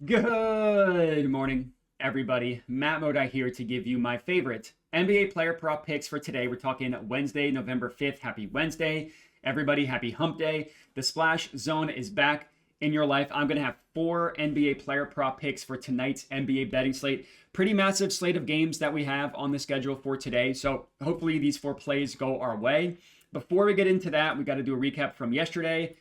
Good morning, everybody. Matt Modi here to give you my favorite NBA player prop picks for today. We're talking Wednesday, November 5th. Happy Wednesday. Everybody, happy hump day. The splash zone is back in your life. I'm going to have 4 NBA player prop picks for tonight's NBA betting slate. Pretty massive slate of games that we have on the schedule for today. So hopefully these 4 plays go our way. Before we get into that, we got to do a recap from yesterday,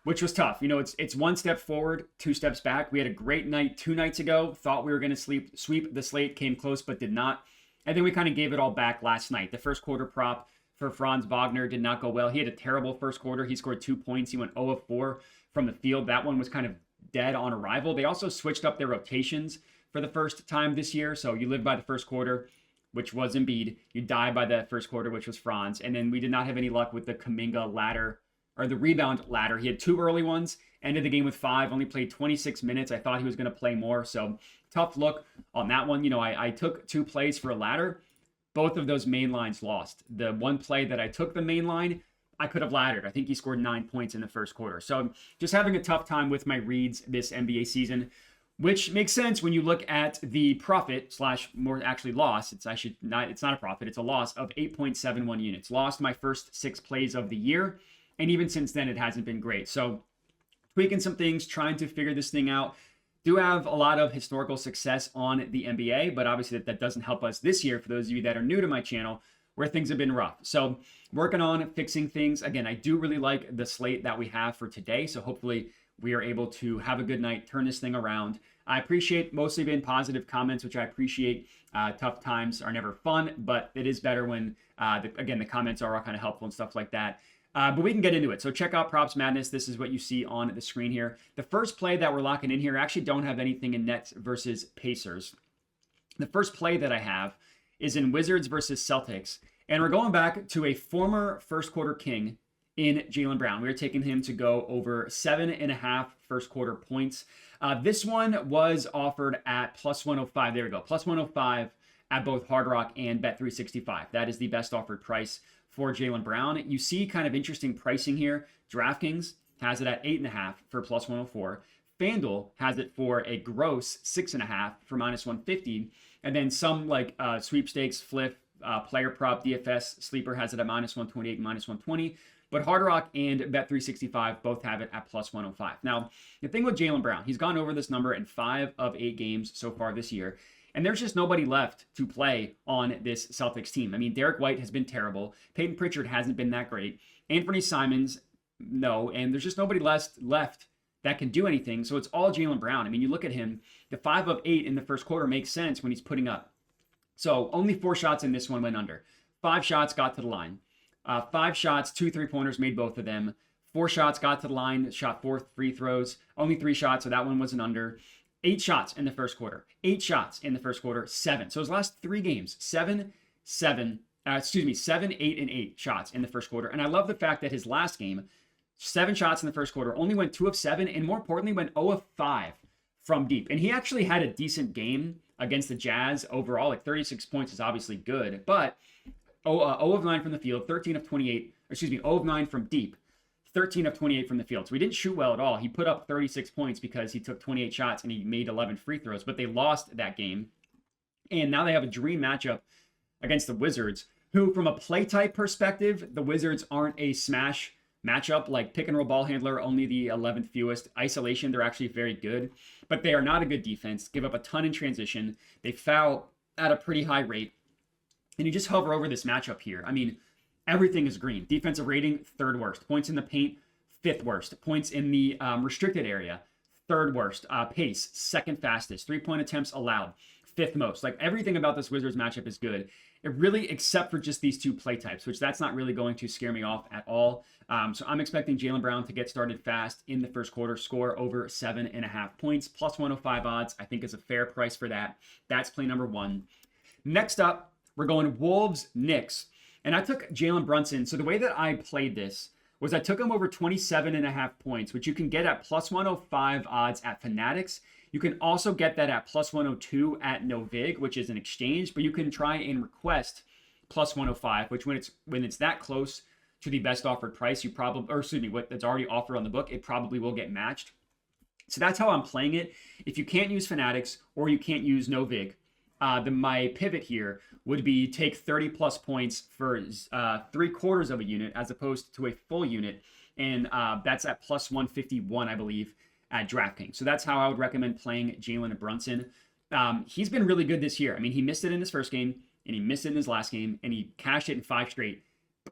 which was tough. You know, it's 1 step forward, 2 steps back. We had a great night 2 nights ago. Thought we were going to sweep the slate, came close but did not. And then we kind of gave it all back last night. The first quarter prop for Franz Wagner did not go well. He had a terrible first quarter. He scored 2 points. He went 0 of 4 from the field. That one was kind of dead on arrival. They also switched up their rotations for the first time this year. So you live by the first quarter, which was Embiid. You die by the first quarter, which was Franz. And then we did not have any luck with the Kuminga ladder, or the rebound ladder. He had 2 early ones, ended the game with 5, only played 26 minutes. I thought he was going to play more, so tough look on that one. You know, I took 2 plays for a ladder. Both of those main lines lost. The one play that I took the main line, I could have laddered. I think he scored 9 points in the first quarter. So just having a tough time with my reads this NBA season, which makes sense when you look at the profit slash more actually loss. It's not a profit, it's a loss of 8.71 units. Lost my first 6 plays of the year. And even since then, it hasn't been great. So tweaking some things, trying to figure this thing out. Do have a lot of historical success on the NBA, but obviously that doesn't help us this year for those of you that are new to my channel where things have been rough. So working on fixing things. Again, I do really like the slate that we have for today. So hopefully we are able to have a good night, turn this thing around. I appreciate mostly been positive comments, which I appreciate. Tough times are never fun, but it is better when, the comments are all kind of helpful and stuff like that. But we can get into it. So check out Props Madness. This is what you see on the screen here. The first play that we're locking in here, I actually don't have anything in Nets versus Pacers. The first play that I have is in Wizards versus Celtics. And we're going back to a former first quarter king in Jaylen Brown. We're taking him to go over 7.5 first quarter points. This one was offered at plus 105. There we go. Plus 105 at both Hard Rock and Bet365. That is the best offered price for Jaylen Brown. You see kind of interesting pricing here. DraftKings has it at 8.5 for plus 104. FanDuel has it for a gross 6.5 for minus 150. And then some like sweepstakes, flip, player prop, DFS, sleeper has it at minus 128 and minus 120. But Hard Rock and Bet365 both have it at plus 105. Now, the thing with Jaylen Brown, he's gone over this number in 5 of 8 games so far this year. And there's just nobody left to play on this Celtics team. I mean, Derek White has been terrible. Peyton Pritchard hasn't been that great. Anthony Simons, no. And there's just nobody left that can do anything. So it's all Jaylen Brown. I mean, you look at him, the 5 of 8 in the first quarter makes sense when he's putting up. So only 4 shots in this one went under. 5 shots got to the line. 5 shots, 2 3-pointers, made both of them. 4 shots got to the line, shot 4 free throws. Only 3 shots, so that one was an under. 8 shots in the first quarter. 8 shots in the first quarter, 7. So his last 3 games, 7, 8, and 8 shots in the first quarter. And I love the fact that his last game, 7 shots in the first quarter, only went 2 of 7, and more importantly, went 0 of 5 from deep. And he actually had a decent game against the Jazz overall. Like 36 points is obviously good, but 0 of 9 from the field, 0 of 9 from deep. 13 of 28 from the field. So he didn't shoot well at all. He put up 36 points because he took 28 shots and he made 11 free throws, but they lost that game. And now they have a dream matchup against the Wizards, who from a play type perspective, the Wizards aren't a smash matchup like pick and roll ball handler, only the 11th fewest. Isolation, they're actually very good, but they are not a good defense. Give up a ton in transition. They foul at a pretty high rate. And you just hover over this matchup here. I mean, everything is green. Defensive rating, 3rd worst. Points in the paint, 5th worst. Points in the restricted area, 3rd worst. Pace, 2nd fastest. 3-point attempts allowed, 5th most. Like everything about this Wizards matchup is good. It really, except for just these 2 play types, which that's not really going to scare me off at all. So I'm expecting Jaylen Brown to get started fast in the first quarter, score over 7.5 points. Plus 105 odds, I think is a fair price for that. That's play number 1. Next up, we're going Wolves-Knicks. And I took Jalen Brunson. So the way that I played this was I took him over 27.5 points, which you can get at plus 105 odds at Fanatics. You can also get that at plus 102 at Novig, which is an exchange, but you can try and request plus 105, which when it's that close to the best offered price, what that's already offered on the book, it probably will get matched. So that's how I'm playing it. If you can't use Fanatics or you can't use no vig, then my pivot here would be take 30 plus points for 3/4 of a unit as opposed to a full unit. And that's at plus 151, I believe, at DraftKings. So that's how I would recommend playing Jalen Brunson. He's been really good this year. I mean, he missed it in his first game, and he missed it in his last game, and he cashed it in 5 straight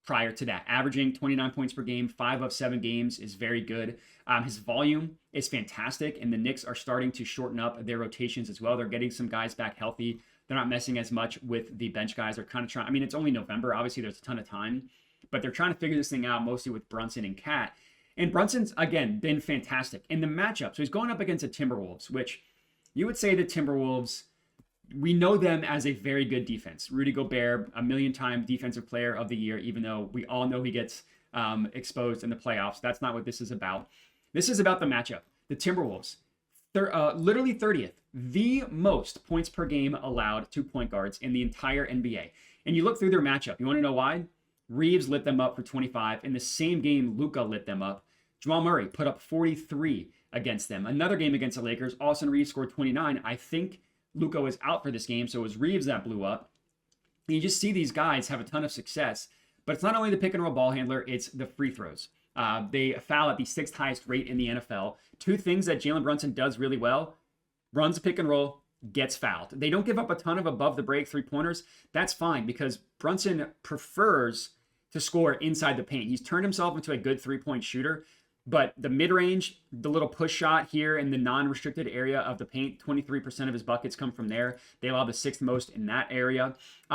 prior to that. Averaging 29 points per game, 5 of 7 games is very good. His volume is fantastic, and the Knicks are starting to shorten up their rotations as well. They're getting some guys back healthy. They're not messing as much with the bench guys. They're kind of trying, I mean, it's only November. Obviously, there's a ton of time, but they're trying to figure this thing out mostly with Brunson and Cat. And Brunson's, again, been fantastic. In the matchup, so he's going up against the Timberwolves, which you would say the Timberwolves, we know them as a very good defense. Rudy Gobert, a million-time defensive player of the year, even though we all know he gets exposed in the playoffs. That's not what this is about. This is about the matchup. The Timberwolves, literally 30th, the most points per game allowed to point guards in the entire NBA. And you look through their matchup. You want to know why? Reeves lit them up for 25. In the same game, Luka lit them up. Jamal Murray put up 43 against them. Another game against the Lakers, Austin Reeves scored 29. I think Luka was out for this game, so it was Reeves that blew up. And you just see these guys have a ton of success. But it's not only the pick and roll ball handler, it's the free throws. They foul at the 6th highest rate in the NFL. 2 things that Jalen Brunson does really well: runs a pick and roll, gets fouled. They don't give up a ton of above the break 3-pointers. That's fine because Brunson prefers to score inside the paint. He's turned himself into a good 3-point shooter, but the mid-range, the little push shot here in the non-restricted area of the paint, 23% of his buckets come from there. They allow the 6th most in that area.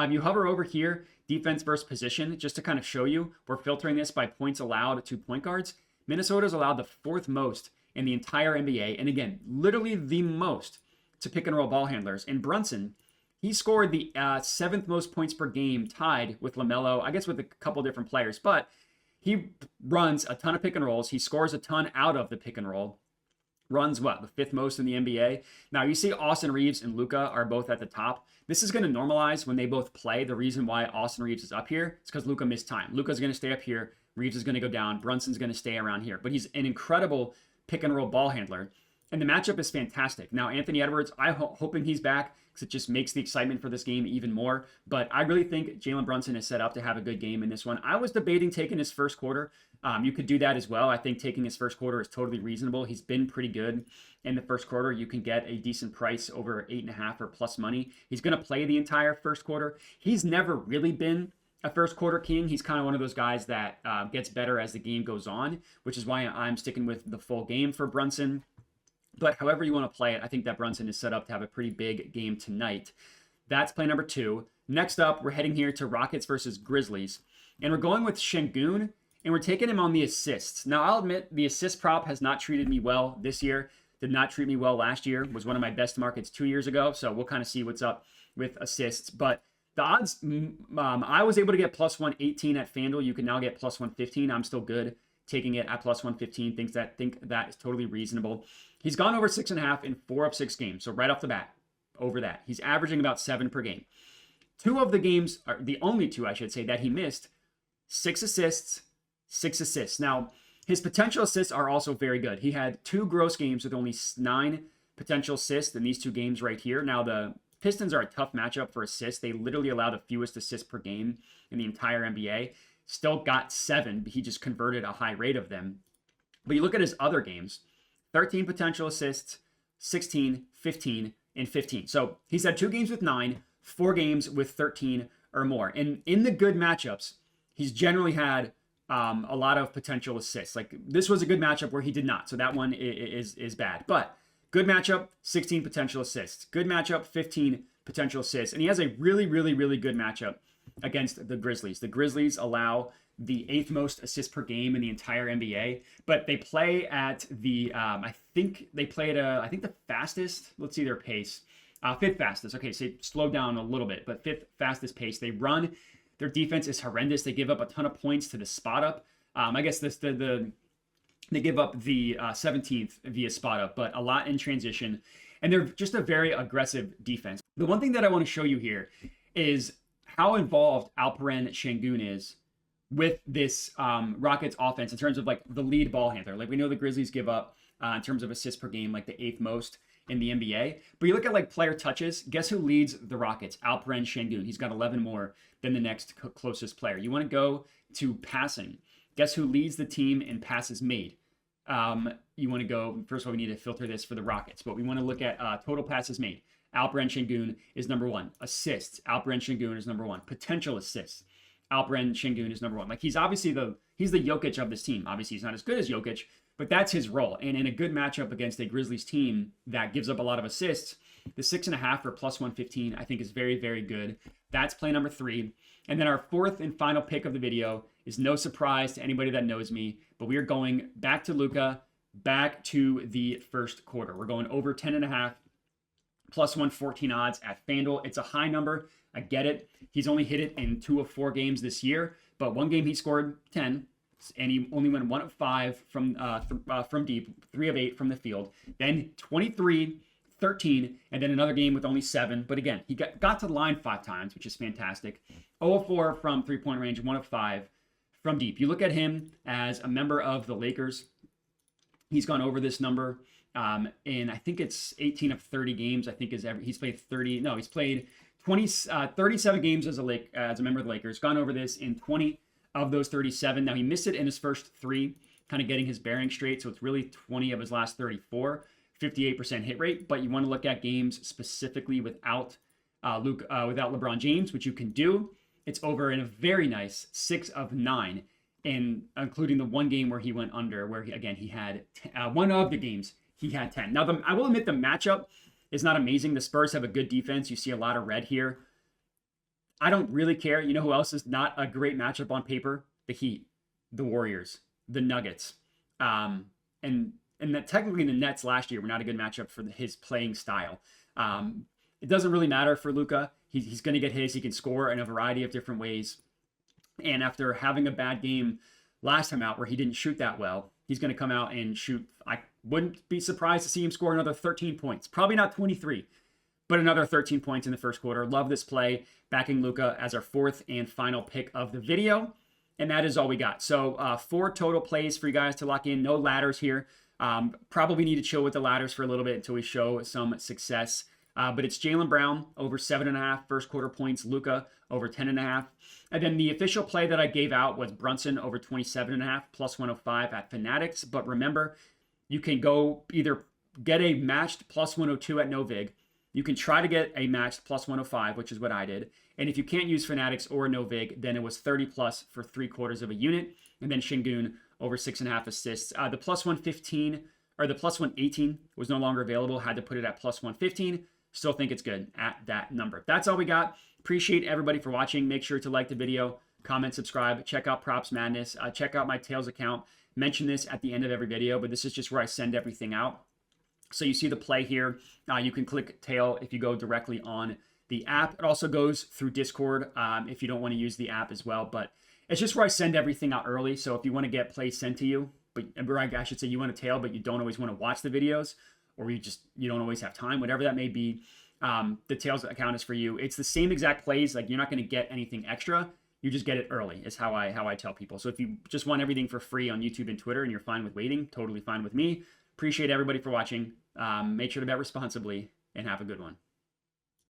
You hover over here, defense versus position, just to kind of show you, we're filtering this by points allowed to point guards. Minnesota's allowed the 4th most in the entire NBA, and again, literally the most to pick and roll ball handlers. And Brunson, he scored the 7th most points per game, tied with LaMelo, I guess with a couple different players, but he runs a ton of pick and rolls. He scores a ton out of the pick and roll. Runs what? The 5th most in the NBA. Now you see Austin Reeves and Luka are both at the top. This is going to normalize when they both play. The reason why Austin Reeves is up here is because Luka missed time. Luka's going to stay up here. Reeves is going to go down. Brunson's going to stay around here. But he's an incredible pick and roll ball handler. And the matchup is fantastic. Now, Anthony Edwards, I'm hoping he's back because it just makes the excitement for this game even more. But I really think Jalen Brunson is set up to have a good game in this one. I was debating taking his first quarter. You could do that as well. I think taking his first quarter is totally reasonable. He's been pretty good in the first quarter. You can get a decent price over 8.5 or plus money. He's going to play the entire first quarter. He's never really been a first quarter king. He's kind of one of those guys that gets better as the game goes on, which is why I'm sticking with the full game for Brunson. But however you want to play it, I think that Brunson is set up to have a pretty big game tonight. That's play number 2. Next up, we're heading here to Rockets versus Grizzlies. And we're going with Şengün, and we're taking him on the assists. Now, I'll admit, the assist prop has not treated me well this year. Did not treat me well last year. Was one of my best markets 2 years ago. So we'll kind of see what's up with assists. But the odds, I was able to get plus 118 at FanDuel. You can now get plus 115. I'm still good taking it at plus 115. Think that is totally reasonable. He's gone over 6.5 in 4 of 6 games. So right off the bat, over that. He's averaging about 7 per game. 2 of the games, are the only 2, I should say, that he missed, 6 assists, 6 assists. Now, his potential assists are also very good. He had 2 gross games with only 9 potential assists in these 2 games right here. Now, the Pistons are a tough matchup for assists. They literally allow the fewest assists per game in the entire NBA. Still got 7, but he just converted a high rate of them. But you look at his other games, 13 potential assists, 16, 15, and 15. So he's had 2 games with 9, 4 games with 13 or more. And in the good matchups, he's generally had a lot of potential assists. Like this was a good matchup where he did not. So that one is bad. But good matchup, 16 potential assists. Good matchup, 15 potential assists. And he has a really, really, really good matchup against the Grizzlies. The Grizzlies allow the 8th most assists per game in the entire NBA, but they play at the, I think the fastest, let's see their pace, 5th fastest. Okay, so slow down a little bit, but 5th fastest pace. They run, their defense is horrendous. They give up a ton of points to the spot up. I guess they give up the 17th via spot up, but a lot in transition, and they're just a very aggressive defense. The one thing that I want to show you here is how involved Alperen Şengün is with this Rockets offense in terms of like the lead ball handler. Like we know the Grizzlies give up in terms of assists per game, like the 8th most in the NBA. But you look at like player touches, guess who leads the Rockets? Alperen Şengün. He's got 11 more than the next closest player. You want to go to passing. Guess who leads the team in passes made? You want to go, first of all, we need to filter this for the Rockets, but we want to look at total passes made. Alperen Şengün is number 1. Assists, Alperen Şengün is number 1. Potential assists, Alperen Şengün is number 1. Like he's obviously he's the Jokic of this team. Obviously he's not as good as Jokic, but that's his role. And in a good matchup against a Grizzlies team that gives up a lot of assists, the 6.5 for plus 115, I think is very, very good. That's play number 3. And then our 4th and final pick of the video is no surprise to anybody that knows me, but we are going back to Luka, back to the first quarter. We're going over 10.5, plus 114 odds at FanDuel. It's a high number. I get it. He's only hit it in 2 of 4 games this year, but one game he scored 10, and he only went 1 of 5 from deep, 3 of 8 from the field. Then 23, 13, and then another game with only 7. But again, he got to the line 5 times, which is fantastic. 0 of 4 from 3-point range, 1 of 5 from deep. You look at him as a member of the Lakers. He's gone over this number in, I think it's 18 of 30 games. I think he's played 30. No, he's played 37 games as a member of the Lakers. Gone over this in 20 of those 37. Now he missed it in his first 3, kind of getting his bearing straight. So it's really 20 of his last 34, 58% hit rate. But you want to look at games specifically without without LeBron James, which you can do. It's over in a very nice 6 of 9, and including the one game where he went under, where he had one of the games he had 10. Now I will admit the matchup is not amazing. The Spurs have a good defense. You see a lot of red here. I don't really care. You know who else is not a great matchup on paper? The Heat, the Warriors, the Nuggets, and that technically the Nets last year were not a good matchup for his playing style. It doesn't really matter for Luka. He's going to get his. He can score in a variety of different ways. And after having a bad game last time out where he didn't shoot that well, he's going to come out and shoot. I wouldn't be surprised to see him score another 13 points. Probably not 23, but another 13 points in the first quarter. Love this play. Backing Luka as our 4th and final pick of the video. And that is all we got. So 4 total plays for you guys to lock in. No ladders here. Probably need to chill with the ladders for a little bit until we show some success. But it's Jaylen Brown over 7.5 first quarter points, Luka over 10.5. And then the official play that I gave out was Brunson over 27.5 plus 105 at Fanatics. But remember, you can go either get a matched plus 102 at Novig. You can try to get a matched plus 105, which is what I did. And if you can't use Fanatics or Novig, then it was 30 plus for 3/4 of a unit. And then Şengün over 6.5 assists. The plus 115 or the plus 118 was no longer available. Had to put it at plus 115. Still think it's good at that number. That's all we got. Appreciate everybody for watching. Make sure to like the video, comment, subscribe, check out Props Madness, check out my Tails account. Mention this at the end of every video, but this is just where I send everything out. So you see the play here. You can click Tail if you go directly on the app. It also goes through Discord if you don't want to use the app as well. But it's just where I send everything out early. So if you want to get plays sent to you, but I should say you want to Tail, but you don't always want to watch the videos, or you don't always have time, whatever that may be, the Tails account is for you. It's the same exact plays. Like, you're not going to get anything extra. You just get it early is how I tell people. So if you just want everything for free on YouTube and Twitter and you're fine with waiting, totally fine with me. Appreciate everybody for watching. Make sure to bet responsibly and have a good one.